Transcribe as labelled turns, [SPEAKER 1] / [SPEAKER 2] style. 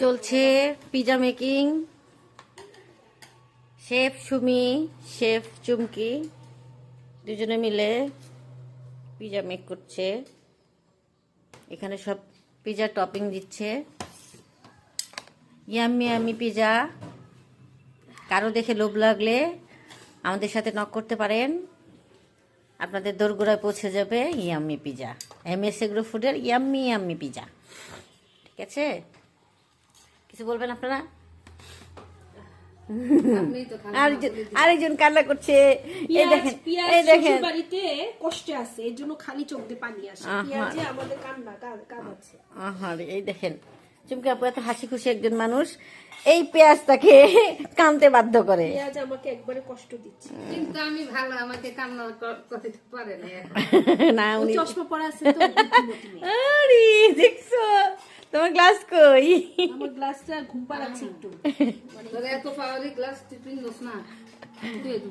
[SPEAKER 1] চলছে pizza making. Chef Sumi, chef Chumki দুজনে মিলে পিজা মেক করছে। এখানে সব পিজা টপিং দিচ্ছে। Yummy yummy pizza. কারো দেখে লোভ লাগলে আমাদের সাথে নক করতে পারেন, আপনাদের দোরগোড়ায় পৌঁছে যাবে ইয়াম্মি পিজা। MS এগ্রো ফুডের ইয়াম্মি ইয়াম্মি পিজা। ঠিক আছে, কিছু বলবেন আপনারা? আরেকজন কান্না করছে। এই দেখেন, এই দেখেন,
[SPEAKER 2] বাড়িতে কষ্টে আছে, এর জন্য খালি চোখ দিয়ে পানি আসে। পেঁয়াজে আমাদের কান্না কাঁদাচ্ছে।
[SPEAKER 1] আহারে, এই দেখেন চুমকি আপু এত হাসি খুশি একজন মানুষ, এই পেঁয়াজটাকে কামতে বাধ্য করে।
[SPEAKER 2] পেঁয়াজ আমাকে একবারে কষ্ট দিচ্ছে,
[SPEAKER 3] কিন্তু আমি ভালো, আমাকে কান্না করতে পারে না।
[SPEAKER 1] না উনি
[SPEAKER 2] চশমা পরা আছে তো বুদ্ধিমতী মেয়ে।
[SPEAKER 1] আরে দেখছো তোমার গ্লাস কই?
[SPEAKER 2] আমার গ্লাসটা ঘুম পাড়াচ্ছে একটু।
[SPEAKER 3] তোর এত পাওয়ারি গ্লাস তুই পিনস না, দিয়ে দু